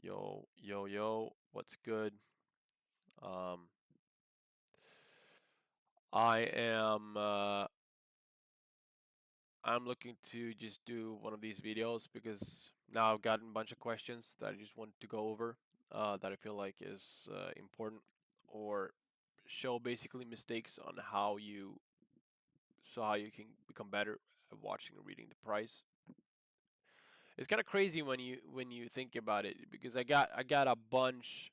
Yo, what's good? Um, I am I'm looking to just do one of these videos because now I've gotten a bunch of questions that I just want to go over that I feel like is important or show basically mistakes on how you can become better at watching and reading the price. It's kind of crazy when you think about it because I got a bunch.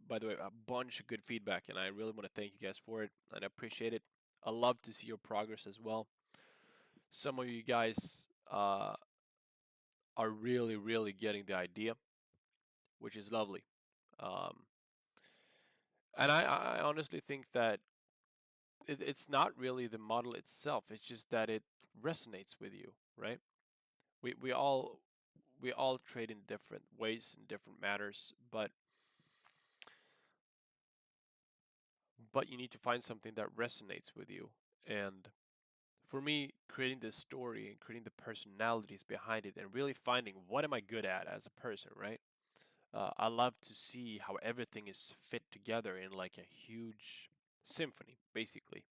By the way, a bunch of good feedback, and I really want to thank you guys for it, and I appreciate it. I love to see your progress as well. Some of you guys are really getting the idea, which is lovely. Um, and I honestly think that it's not really the model itself; it's just that it resonates with you, right? We we all we all trade in different ways in different matters, but you need to find something that resonates with you. And for me, creating this story and creating the personalities behind it and really finding what am I good at as a person, right? I love to see how everything is fit together in like a huge symphony, basically.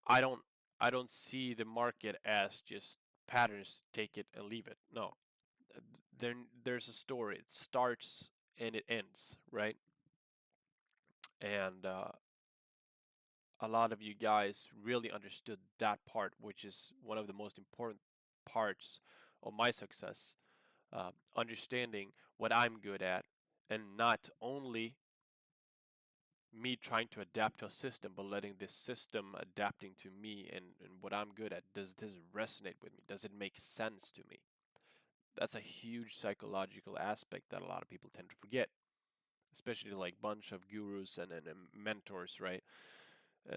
I don't I don't see the market as just patterns, take it and leave it. No. There's a story. It starts and it ends, right? And a lot of you guys really understood that part, which is one of the most important parts of my success. Understanding what I'm good at, and not only me trying to adapt to a system, but letting this system adapting to me and what I'm good at. Does this resonate with me? Does it make sense to me? That's a huge psychological aspect that a lot of people tend to forget, especially like bunch of gurus and mentors, right?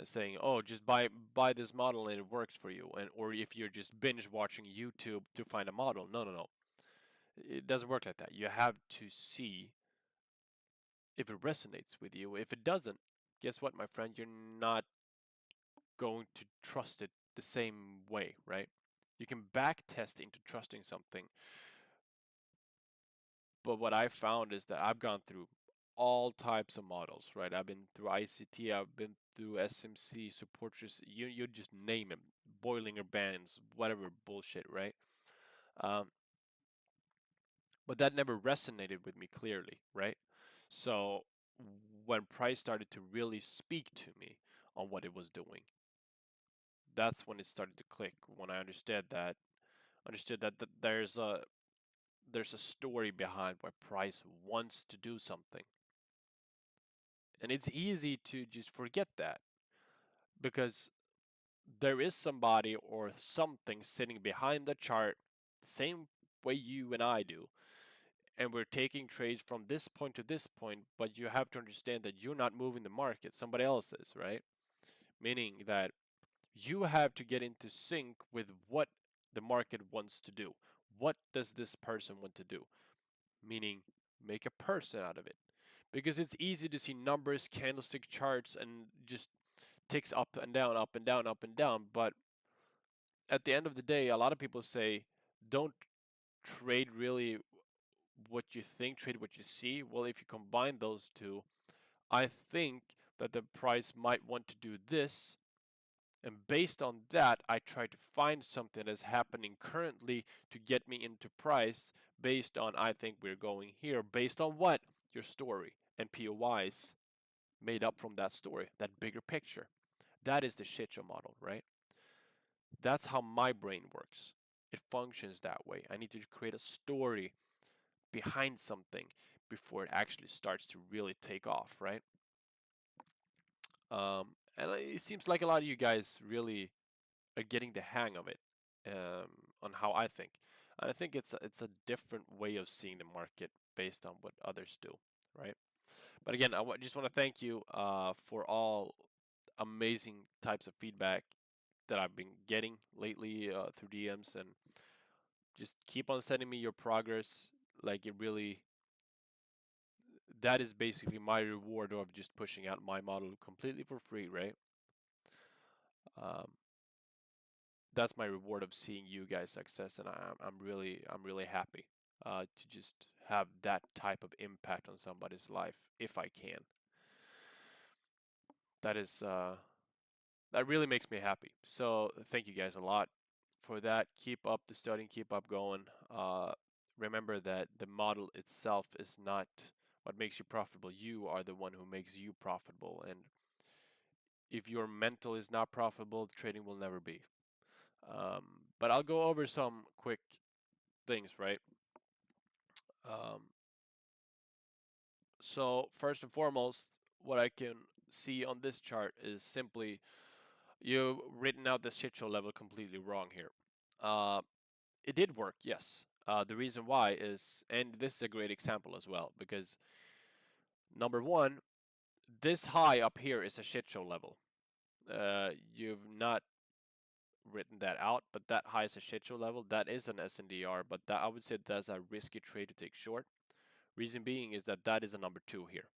Saying, "Oh, just buy this model and it works for you," and or if you're just binge watching YouTube to find a model. No. It doesn't work like that. You have to see if it resonates with you. If it doesn't, guess what, my friend? You're not going to trust it the same way, right? You can back test into trusting something, but what I found is that I've gone through all types of models, right? I've been through ICT, I've been through SMC, supporters, you just name them, Boilinger bands, whatever bullshit, right? Um, but that never resonated with me clearly, right? So when price started to really speak to me on what it was doing, that's when it started to click. When I understood that there's a story behind why price wants to do something, and it's easy to just forget that because there is somebody or something sitting behind the chart, the same way you and I do, and we're taking trades from this point to this point, but you have to understand that you're not moving the market, somebody else is, right? Meaning that you have to get into sync with what the market wants to do. What does this person want to do? Meaning, make a person out of it. Because it's easy to see numbers, candlestick charts, and just ticks up and down, up and down, up and down. But at the end of the day, a lot of people say, don't trade really what you think, trade what you see. Well, if you combine those two, I think that the price might want to do this. And based on that, I try to find something that's happening currently to get me into price based on I think we're going here, based on what? Your story and POIs made up from that story, that bigger picture. That is the shit show model, right? That's how my brain works. It functions that way. I need to create a story behind something before it actually starts to really take off, right? And it seems like a lot of you guys really are getting the hang of it on how I think. And I think it's a different way of seeing the market based on what others do, right? But again, just want to thank you for all amazing types of feedback that I've been getting lately through DMs, and just keep on sending me your progress. Like it really, that is basically my reward of just pushing out my model completely for free, right? Um, that's my reward of seeing you guys success, and I'm really happy. to just have that type of impact on somebody's life if I can. That is that really makes me happy. So thank you guys a lot for that. Keep up the studying, keep up going. Remember that the model itself is not what makes you profitable. You are the one who makes you profitable. And if your mental is not profitable, trading will never be. But I'll go over some quick things, right? Um, so first and foremost, what I can see on this chart is simply you've written out the shit show level completely wrong here. Uh, it did work, yes. The reason why is, and this is a great example as well, because number one, this high up here is a shit show level. You've not written that out, but that high is a shit show level. That is an SNDR, but that I would say that's a risky trade to take short. Reason being is that that is a number two here.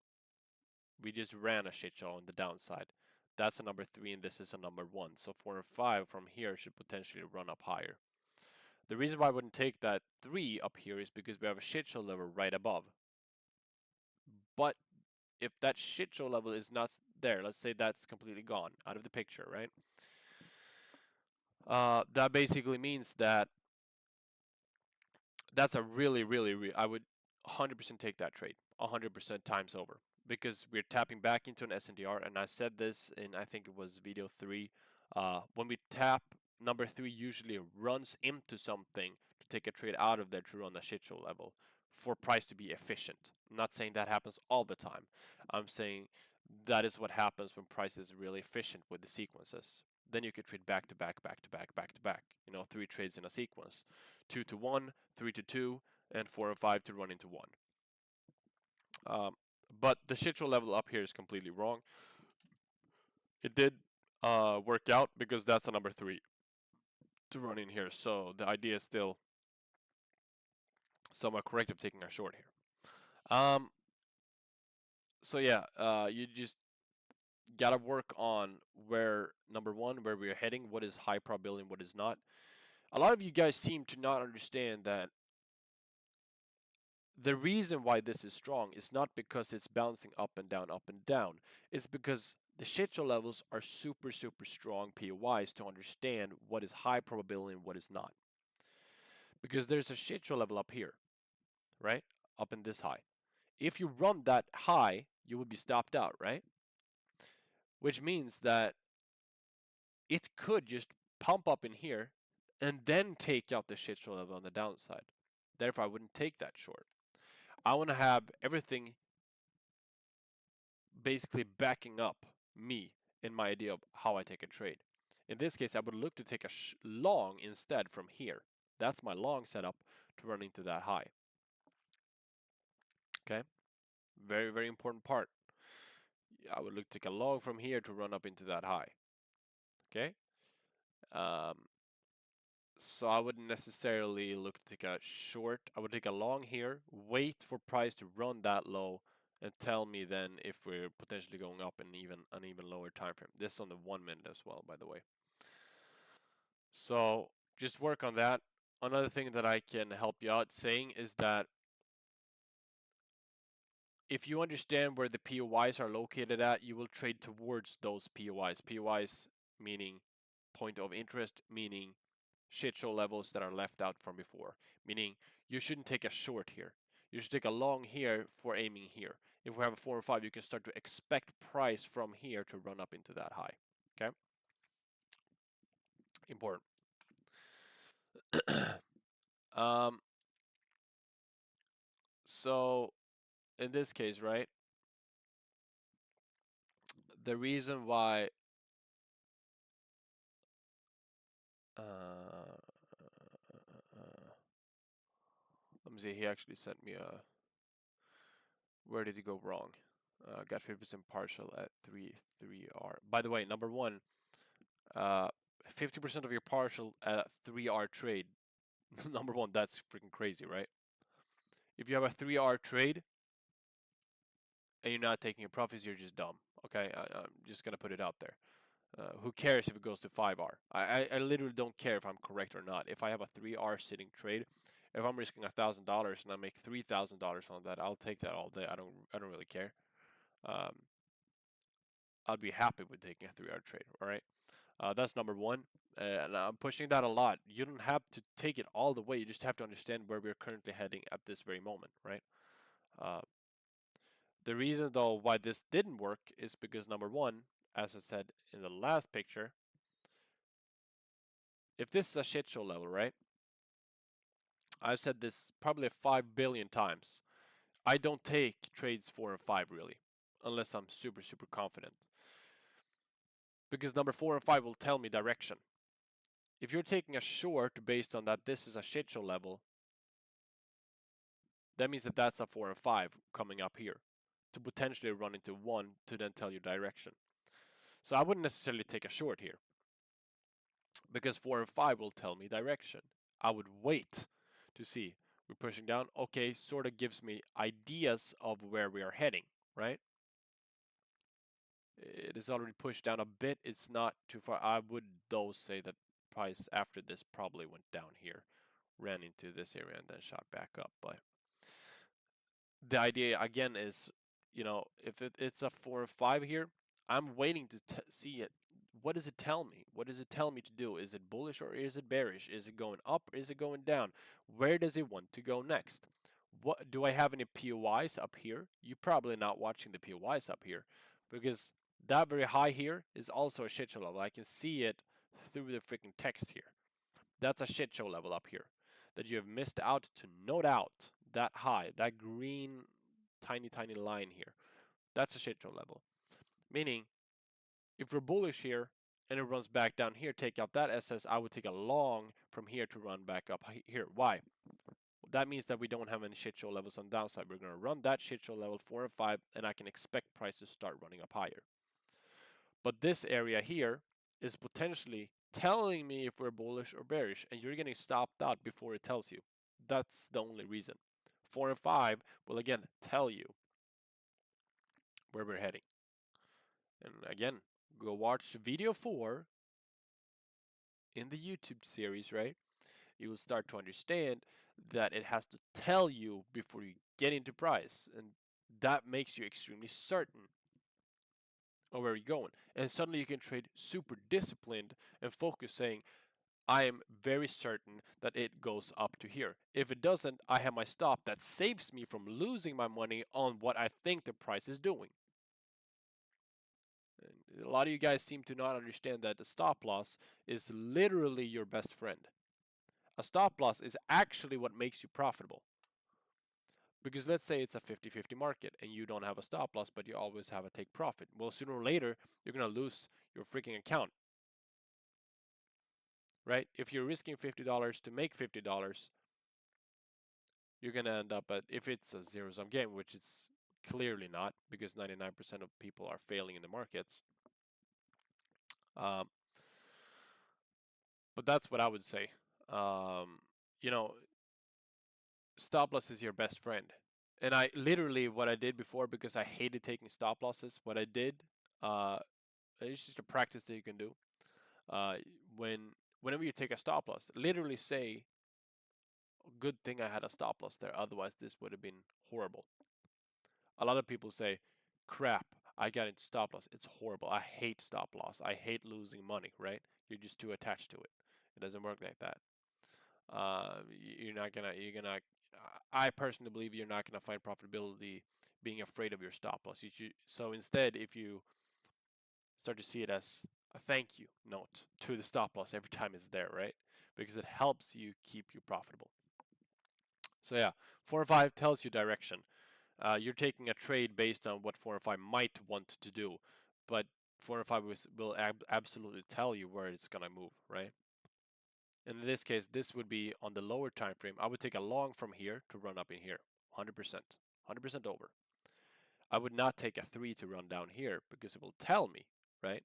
We just ran a shit show on the downside. That's a number three, and this is a number one. So 4 and 5 from here should potentially run up higher. The reason why I wouldn't take that 3 up here is because we have a shit show level right above. But if that shit show level is not there, let's say that's completely gone out of the picture, right? That basically means that that's a I would 100% take that trade, 100% times over, because we're tapping back into an SNDR, and I said this in, I think it was video 3. When we tap, number 3 usually runs into something to take a trade out of there to run a shit show level for price to be efficient. I'm not saying that happens all the time. I'm saying that is what happens when price is really efficient with the sequences. Then you could trade back to back, back to back, back to back. 3 trades in a sequence, 2 to 1, 3 to 2, and 4 and 5 to run into one. But the shit show level up here is completely wrong. It did work out because that's a number 3 to run in here. So the idea is still somewhat correct of taking a short here. So yeah, you just gotta work on where number one, where we're heading, what is high probability and what is not. A lot of you guys seem to not understand that the reason why this is strong is not because it's bouncing up and down, up and down. It's because the shit show levels are super, super strong POIs to understand what is high probability and what is not. Because there's a shit show level up here, right? Up in this high. If you run that high, you will be stopped out, right? Which means that it could just pump up in here and then take out the shit show level on the downside. Therefore, I wouldn't take that short. I want to have everything basically backing up me in my idea of how I take a trade. In this case, I would look to take a long instead from here. That's my long setup to run into that high. Okay, very, very important part. I would look to take a long from here to run up into that high. Okay, um, so I wouldn't necessarily look to take a short. I would take a long here, wait for price to run that low, and tell me then if we're potentially going up in an even lower time frame. This is on the 1 minute as well, by the way. So just work on that. Another thing that I can help you out saying is that if you understand where the POIs are located at, you will trade towards those POIs. POIs meaning point of interest, meaning shit show levels that are left out from before. Meaning you shouldn't take a short here. You should take a long here for aiming here. If we have a 4 or 5, you can start to expect price from here to run up into that high. Okay? Important. um, so in this case, right? The reason why uh, let me see, he actually sent me a where did he go wrong? Got 50% partial at 3R. By the way, number one, 50% of your partial at a 3R trade. Number one, that's freaking crazy, right? If you have a 3R trade and you're not taking your profits, you're just dumb. Okay, I'm just gonna put it out there. Who cares if it goes to 5R? I literally don't care if I'm correct or not. If I have a 3R sitting trade, If I'm risking $1,000 and I make $3,000 on that, I'll take that all day. I don't really care. Um, I'd be happy with taking a 3-hour trade. All right, that's number one, and I'm pushing that a lot. You don't have to take it all the way. You just have to understand where we're currently heading at this very moment, right? Uh, the reason though why this didn't work is because number one, as I said in the last picture, if this is a shit show level, right? I've said this probably 5 billion times. I don't take trades 4 and 5 really, unless I'm super, super confident. Because number 4 and 5 will tell me direction. If you're taking a short based on that this is a shit show level, that means that that's a 4 and 5 coming up here to potentially run into one to then tell you direction. So I wouldn't necessarily take a short here because 4 and 5 will tell me direction. I would wait to see. We're pushing down. Okay, sort of gives me ideas of where we are heading, right? It is already pushed down a bit. It's not too far. I would though say that price after this probably went down here, ran into this area and then shot back up. But the idea again is, if it's a 4 and 5 here, I'm waiting to see it. What does it tell me? What does it tell me to do? Is it bullish or is it bearish? Is it going up? Or is it going down? Where does it want to go next? What do I have any POIs up here? You're probably not watching the POIs up here because that very high here is also a shit show level. I can see it through the freaking text here. That's a shit show level up here that you have missed out to note out that high, that green tiny, tiny line here. That's a shit show level. Meaning, if we're bullish here and it runs back down here, take out that SS, I would take a long from here to run back up here. Why? That means that we don't have any shit show levels on the downside. We're going to run that shit show level 4 and 5, and I can expect price to start running up higher. But this area here is potentially telling me if we're bullish or bearish, and you're getting stopped out before it tells you. That's the only reason. 4 and 5 will again tell you where we're heading. And again, go watch video 4 in the YouTube series, right? You will start to understand that it has to tell you before you get into price, and that makes you extremely certain of where you're going. And suddenly you can trade super disciplined and focus, saying, I am very certain that it goes up to here. If it doesn't, I have my stop that saves me from losing my money on what I think the price is doing. And a lot of you guys seem to not understand that the stop loss is literally your best friend. A stop loss is actually what makes you profitable. Because let's say it's a 50-50 market and you don't have a stop loss, but you always have a take profit. Well, sooner or later, you're going to lose your freaking account. Right? If you're risking $50 to make $50, you're going to end up at, if it's a zero sum game, which it's clearly not because 99% of people are failing in the markets. Um, but that's what I would say. Um, you know, stop loss is your best friend. And I literally, what I did before, because I hated taking stop losses, what I did, uh, it's just a practice that you can do. Uh, whenever you take a stop loss, literally say, good thing I had a stop loss there, otherwise this would have been horrible. A lot of people say, crap, I got into stop loss. It's horrible. I hate stop loss. I hate losing money, right? You're just too attached to it. It doesn't work like that. I personally believe you're not gonna find profitability being afraid of your stop loss. So instead, if you start to see it as a thank you note to the stop loss every time it's there, right? Because it helps you keep you profitable. So yeah, 4 and 5 tells you direction. You're taking a trade based on what 4 and 5 might want to do, but 4 and 5 will absolutely tell you where it's gonna move, right? In this case, this would be on the lower time frame. I would take a long from here to run up in here, 100%, 100% over. I would not take a 3 to run down here because it will tell me, right?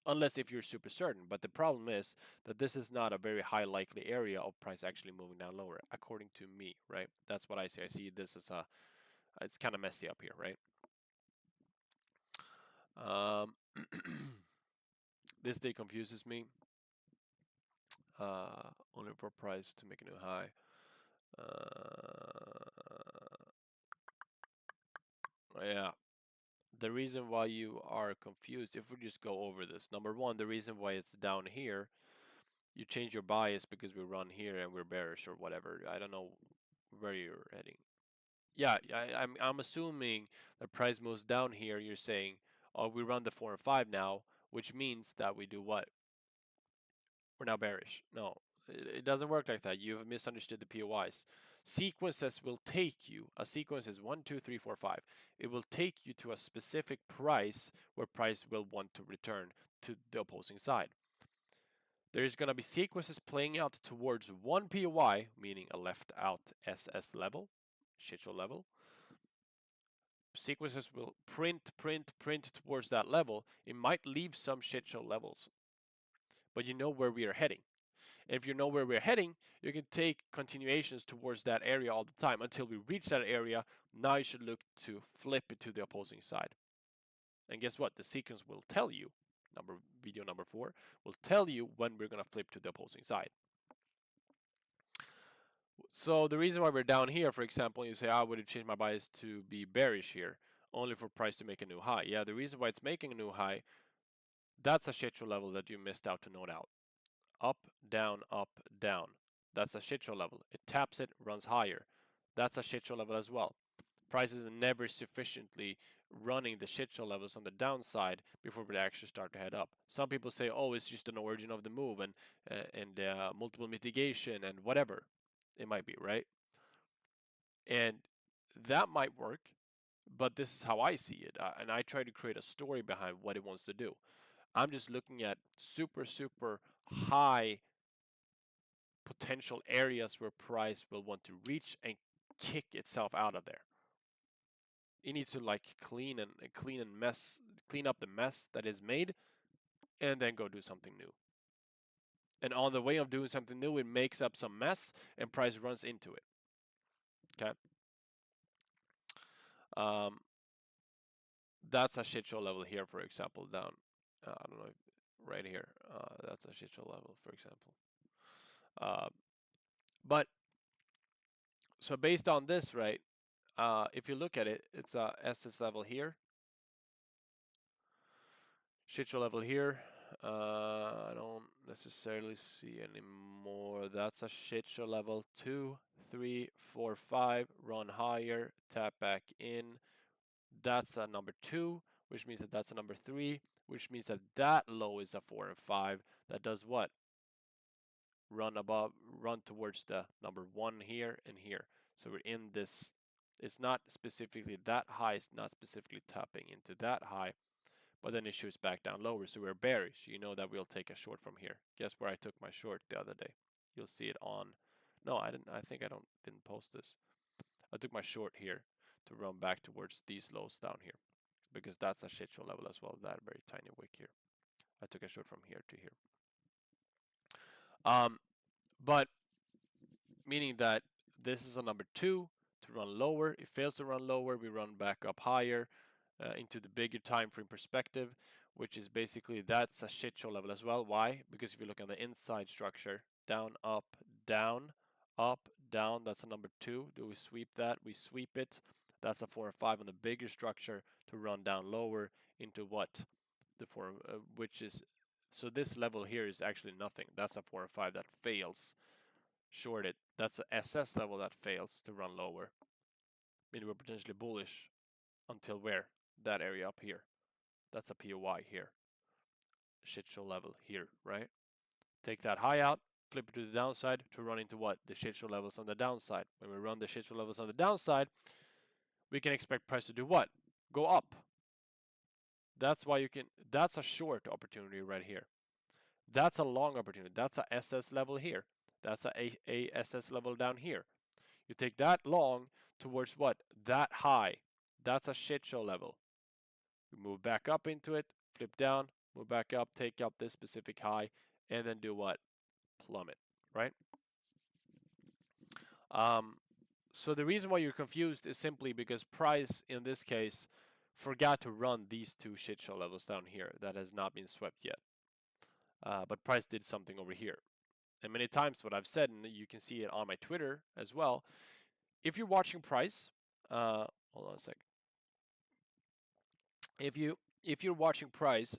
Unless if you're super certain. But the problem is that this is not a very high likely area of price actually moving down lower, according to me, right? That's what I see. I see this as it's kind of messy up here, right? This day confuses me. Only for price to make a new high. Yeah. The reason why you are confused, if we just go over this, number one, the reason why it's down here, you change your bias because we run here and we're bearish or whatever. I don't know where you're heading. Yeah, I'm assuming the price moves down here. You're saying, oh, we run the 4 and 5 now, which means that we do what? We're now bearish. No, it doesn't work like that. You've misunderstood the POIs. Sequences will take you, a sequence is 1, 2, 3, 4, 5. It will take you to a specific price where price will want to return to the opposing side. There's going to be sequences playing out towards one POI, meaning a left out SS level, shit show level. Sequences will print towards that level. It might leave some shit show levels, but you know where we are heading. If you know where we're heading, you can take continuations towards that area all the time until we reach that area. Now you should look to flip it to the opposing side. And guess what? The sequence will tell you, video number 4, will tell you when we're going to flip to the opposing side. So the reason why we're down here, for example, you say, I would have changed my bias to be bearish here, only for price to make a new high. Yeah, the reason why it's making a new high, that's a shit show level that you missed out to note out. Up, down, up, down. That's a shit show level. It taps it, runs higher. That's a shit show level as well. Prices are never sufficiently running the shit show levels on the downside before we actually start to head up. Some people say, oh, it's just an origin of the move and multiple mitigation and whatever it might be, right? And that might work, but this is how I see it. And I try to create a story behind what it wants to do. I'm just looking at super, super high potential areas where price will want to reach and kick itself out of there. It needs to like clean up the mess that is made, and then go do something new. And on the way of doing something new, it makes up some mess, and price runs into it. Okay. Um, that's a shit show level here, for example, down. I don't know, right here. That's a shit show level, for example. Uh, but so based on this, right? If you look at it, it's a SS level here, shit show level here. I don't necessarily see anymore. That's a shit show level 2, 3, 4, 5. Run higher, tap back in. That's a number 2, which means that that's a number 3, which means that that low is a 4 and 5. That does what? Run towards the number 1 here and here. So we're in this. It's not specifically that high. It's not specifically tapping into that high. But then it shoots back down lower, so we're bearish. You know that we'll take a short from here. Guess where I took my short the other day? You'll see it on. No, I didn't. I think I didn't post this. I took my short here to run back towards these lows down here, because that's a shit show level as well. That very tiny wick here. I took a short from here to here. But meaning that this is a number 2 to run lower. It fails to run lower. We run back up higher. Into the bigger time frame perspective, which is basically that's a shit show level as well. Why? Because if you look at the inside structure, down, up, down, up, down, that's a number 2. Do we sweep that? We sweep it. That's a 4 and 5 on the bigger structure to run down lower into what? The 4, which is, so this level here is actually nothing. That's a 4 and 5 that fails. Shorted. That's a SS level that fails to run lower. Meaning we're potentially bullish until where? That area up here. That's a POI here. Shit show level here, right? Take that high out, flip it to the downside to run into what? The shit show levels on the downside. When we run the shit show levels on the downside, we can expect price to do what? Go up. That's why that's a short opportunity right here. That's a long opportunity. That's a SS level here. That's a SS level down here. You take that long towards what? That high. That's a shit show level. We move back up into it, flip down, move back up, take up this specific high, and then do what? Plummet, right? So the reason why you're confused is simply because price, in this case, forgot to run these 2 shit show levels down here that has not been swept yet. But price did something over here. and many times what I've said, and you can see it on my Twitter as well. If you're watching price, hold on a sec. If you're watching price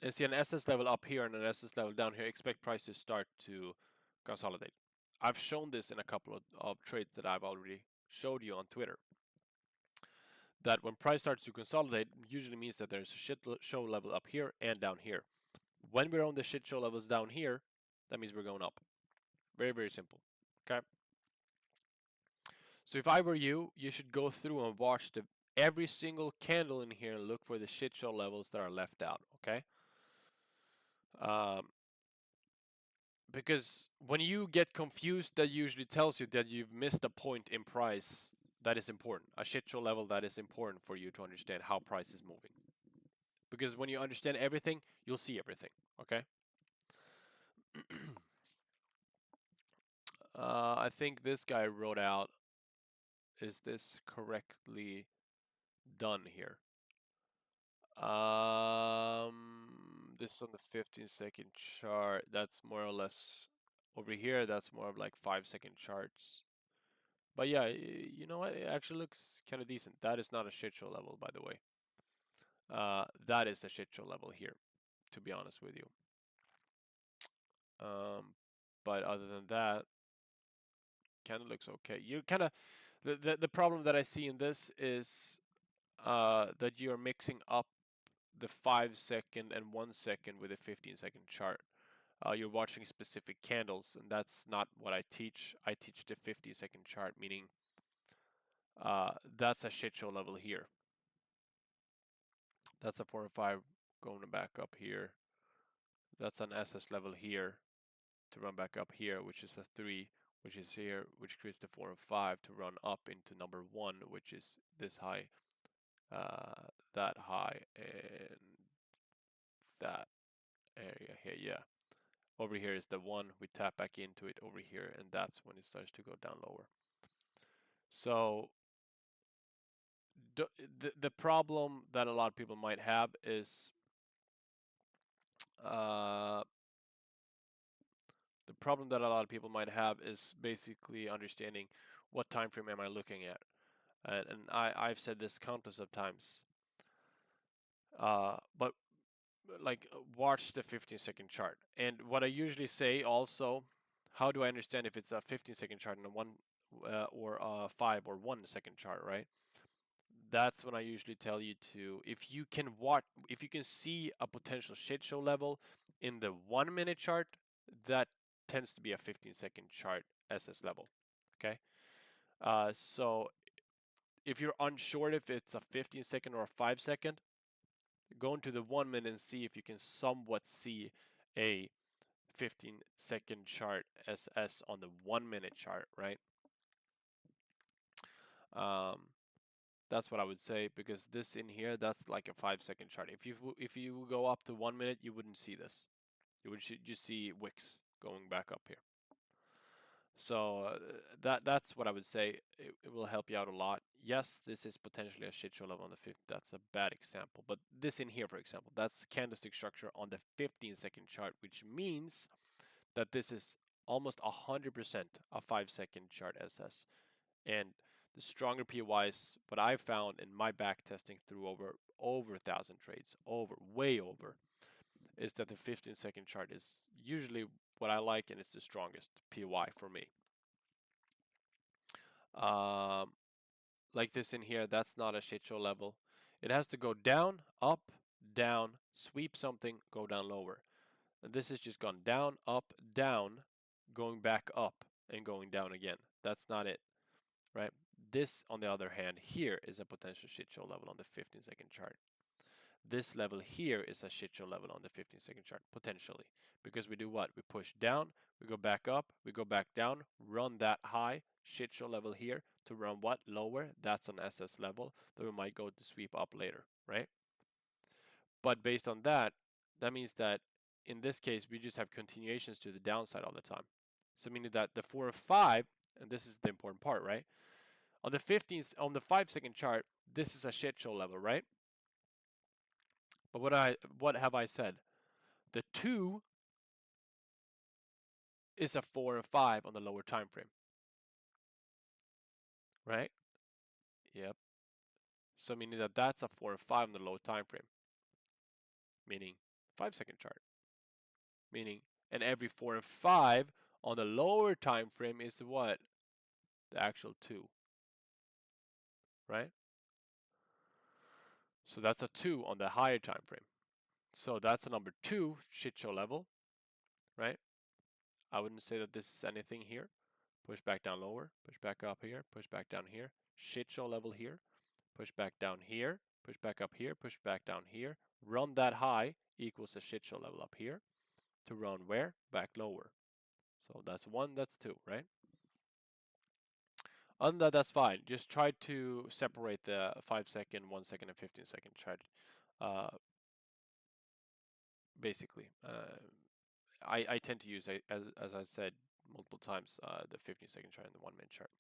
and see an SS level up here and an SS level down here, expect price to start to consolidate. I've shown this in a couple of trades that I've already showed you on Twitter. That when price starts to consolidate, usually means that there's a shit show level up here and down here. When we're on the shit show levels down here, that means we're going up. Very, very simple. Okay. So if I were you, you should go through and watch every single candle in here and look for the shit show levels that are left out. Okay. Um, because when you get confused, that usually tells you that you've missed a point in price that is important, a shit show level that is important for you to understand how price is moving. Because when you understand everything, you'll see everything. Okay. I think this guy wrote out, is this correctly done here? This is on the 15-second chart. That's more or less over here. That's more of like 5-second charts. But yeah, you know what? It actually looks kind of decent. That is not a shit show level, by the way. That is a shit show level here, to be honest with you. But other than that, kind of looks okay. You kind of the problem that I see in this is that you're mixing up the 5-second and 1-second with a 15-second chart. You're watching specific candles, and that's not what I teach. I teach the 50-second chart, meaning that's a shit show level here. That's a 4 and 5 going back up here. That's an SS level here to run back up here, which is a 3, which is here, which creates the 4 and 5 to run up into number 1, which is this high, that high, and that area here. Yeah. Over here is the 1. We tap back into it over here, and that's when it starts to go down lower. So the problem that a lot of people might have is basically understanding what time frame am I looking at, and I've said this countless of times. But like watch the 15-second chart, and what I usually say also, how do I understand if it's a 15-second chart and a 1 or a 5 or 1-second chart, right? That's when I usually tell you to, if you can see a potential shit show level in the 1-minute chart, that tends to be a 15-second chart SS level. Okay. So if you're unsure if it's a 15-second or a 5-second, go into the 1 minute and see if you can somewhat see a 15-second chart SS on the 1-minute chart, right? That's what I would say, because this in here, that's like a 5-second chart. If you go up to 1 minute, you wouldn't see this. You would just see wicks going back up here. So that's what I would say. It will help you out a lot. Yes, this is potentially a shit show level on the 5th. That's a bad example. But this in here, for example, that's candlestick structure on the 15-second chart, which means that this is almost 100% a 5-second chart SS. And the stronger POIs, what I've found in my back testing through over 1,000 trades, way over, is that the 15-second chart is usually what I like, and it's the strongest POI for me. Like this in here, that's not a shit show level. It has to go down, up, down, sweep something, go down lower. And this has just gone down, up, down, going back up, and going down again. That's not it, right? This, on the other hand, here is a potential shit show level on the 15-second chart. This level here is a shit show level on the 15-second chart, potentially. Because we do what? We push down, we go back up, we go back down, run that high, shit show level here, to run what? Lower. That's an SS level that we might go to sweep up later, right? But based on that, that means that in this case, we just have continuations to the downside all the time. So meaning that the 4 and 5, and this is the important part, right? On the 5-second chart, this is a shit show level, right? But what have I said? The 2 is a 4 and 5 on the lower time frame, right? Yep. So meaning that that's a 4 and 5 on the low time frame, meaning 5-second chart, meaning and every 4 and 5 on the lower time frame is what? The actual 2, right? So that's a 2 on the higher time frame. So that's a number 2 shit show level, right? I wouldn't say that this is anything here. Push back down lower, push back up here, push back down here. Shit show level here, push back down here, push back up here, push back down here. Run that high equals a shit show level up here. To run where? Back lower. So that's 1, that's 2, right? Other than that, that's fine. Just try to separate the 5-second, 1-second, and 15-second chart. Uh, basically, I tend to use, as I said multiple times, the 15-second chart and the 1-minute chart.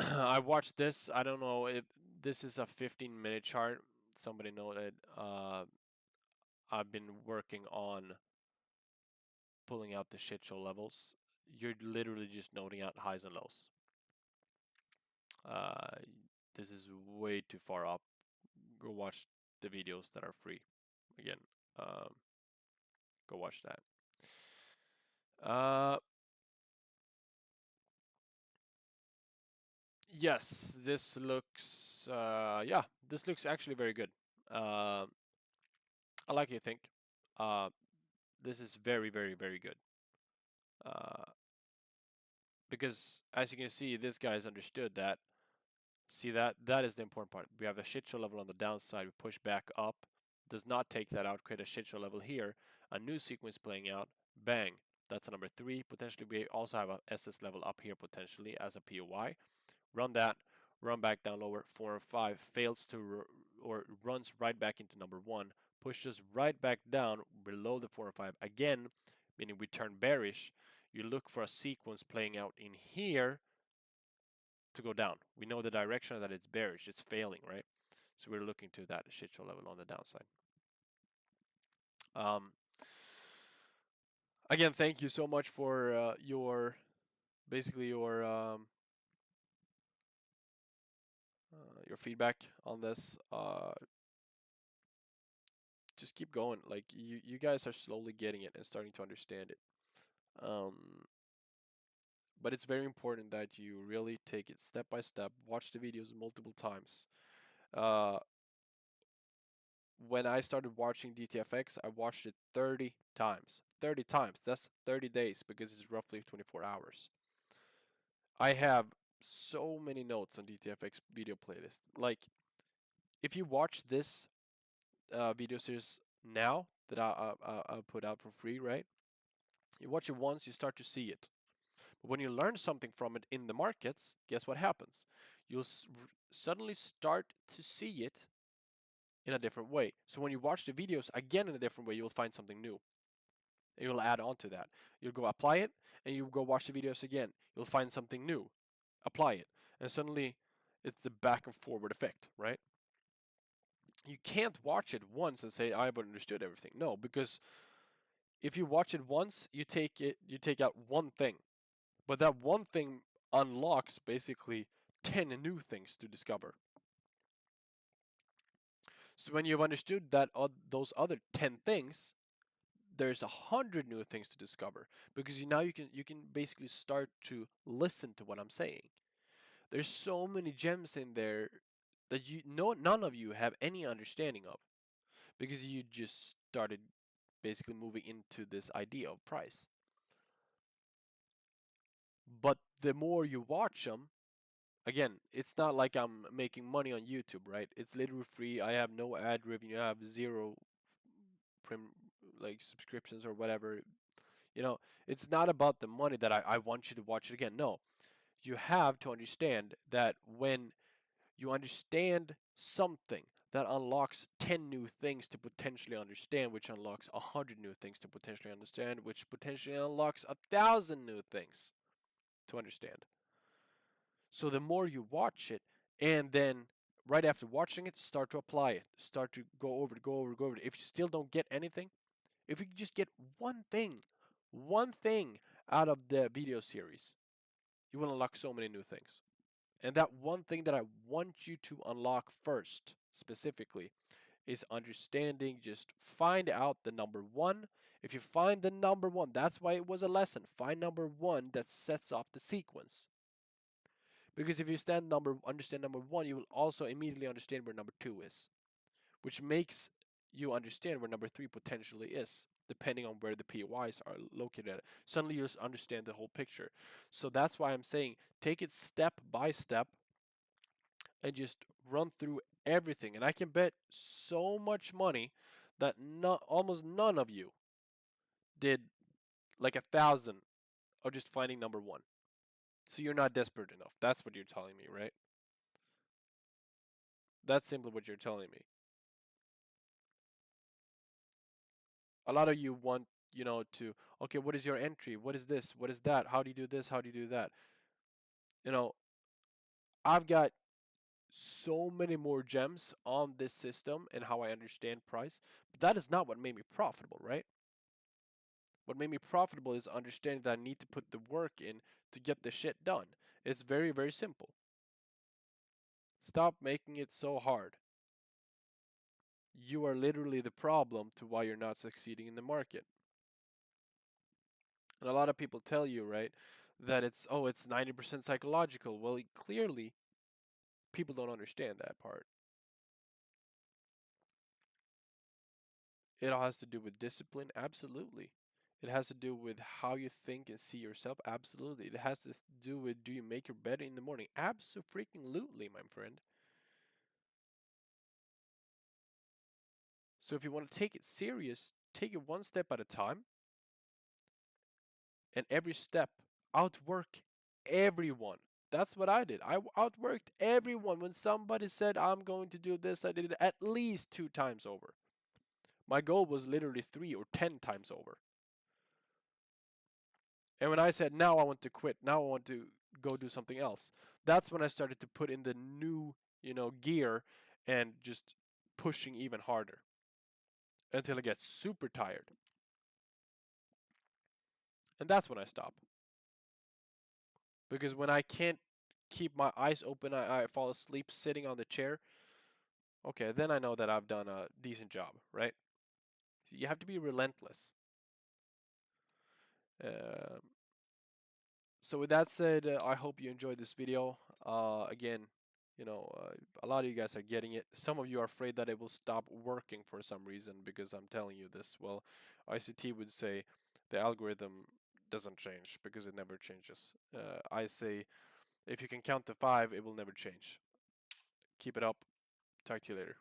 I watched this. I don't know if this is a 15-minute chart. Somebody noted. I've been working on pulling out the shit show levels. You're literally just noting out highs and lows. Uh, this is way too far up. Go watch the videos that are free. Again, um, go watch that. Yes, this looks. Yeah, this looks actually very good. Uh, I like you think. Uh, this is very, very, very good. Uh, because as you can see, this guy has understood that. See that is the important part. We have a shit show level on the downside. We push back up. Does not take that out. Create a shit show level here. A new sequence playing out. Bang. That's a number 3. Potentially, we also have a SS level up here potentially as a POI. Run that. Run back down lower. 4 and 5 fails to or runs right back into number 1. Pushes right back down below the 4 and 5 again, meaning we turn bearish. You look for a sequence playing out in here to go down. We know the direction that it's bearish, it's failing, right? So we're looking to that shit show level on the downside. Um, Again, thank you so much for your basically your feedback on this. Just keep going. Like you guys are slowly getting it and starting to understand it. Um, but it's very important that you really take it step by step. Watch the videos multiple times. Uh, when I started watching DTFX, I watched it 30 times. 30 times. That's 30 days because it's roughly 24 hours. I have so many notes on DTFX video playlist. Like, if you watch this video series now that I put out for free, right? You watch it once, you start to see it. But when you learn something from it in the markets, guess what happens? You'll suddenly start to see it in a different way. So when you watch the videos again in a different way, you'll find something new. And you'll add on to that. You'll go apply it, and you go watch the videos again. You'll find something new, apply it, and suddenly it's the back and forward effect, right? You can't watch it once and say I've understood everything. No, because if you watch it once, you take out one thing, but that one thing unlocks basically 10 new things to discover. So when you've understood that those other 10 things, there's 100 new things to discover because now you can basically start to listen to what I'm saying. There's so many gems in there that none of you have any understanding of because you just started basically moving into this idea of price. But the more you watch them, again, it's not like I'm making money on YouTube, right? It's literally free. I have no ad revenue. I have zero prim like subscriptions or whatever. You know, it's not about the money that I want you to watch it again. No, you have to understand that when you understand something, that unlocks 10 new things to potentially understand, which unlocks 100 new things to potentially understand, which potentially unlocks 1,000 new things to understand. So the more you watch it, and then right after watching it, start to apply it, start to go over it, go over it, go over it. If you still don't get anything, if you just get one thing, one thing out of the video series, you will unlock so many new things. And that one thing that I want you to unlock first, specifically, is understanding. Just find out the number one. If you find the number one, that's why it was a lesson. Find number one that sets off the sequence. Because if you understand number one, you will also immediately understand where number two is, which makes you understand where number three potentially is, depending on where the POIs are located at. Suddenly you just understand the whole picture. So that's why I'm saying take it step by step and just run through everything. And I can bet so much money that almost none of you did like 1,000 of just finding number one. So you're not desperate enough. That's what you're telling me, right? That's simply what you're telling me. A lot of you want, to, okay, what is your entry? What is this? What is that? How do you do this? How do you do that? You know, I've got so many more gems on this system and how I understand price, but that is not what made me profitable, right? What made me profitable is understanding that I need to put the work in to get the shit done. It's very, very simple. Stop making it so hard. You are literally the problem to why you're not succeeding in the market. And a lot of people tell you, right, that it's 90% psychological. Well, clearly people don't understand that part. It all has to do with discipline, absolutely. It has to do with how you think and see yourself, absolutely. It has to do with, do you make your bed in the morning? Absolutely, my friend. So if you want to take it serious, take it one step at a time, and every step outwork everyone. That's what I did. I outworked everyone. When somebody said I'm going to do this, I did it at least 2 times over. My goal was literally 3 or 10 times over. And when I said now I want to quit, now I want to go do something else, that's when I started to put in the new, gear and just pushing even harder until I get super tired. And that's when I stop. Because when I can't keep my eyes open, I fall asleep sitting on the chair. Okay, then I know that I've done a decent job, right? So you have to be relentless. Um, so with that said, I hope you enjoyed this video. Again, a lot of you guys are getting it. Some of you are afraid that it will stop working for some reason because I'm telling you this. Well, ICT would say the algorithm doesn't change because it never changes. I say if you can count to 5, it will never change. Keep it up. Talk to you later.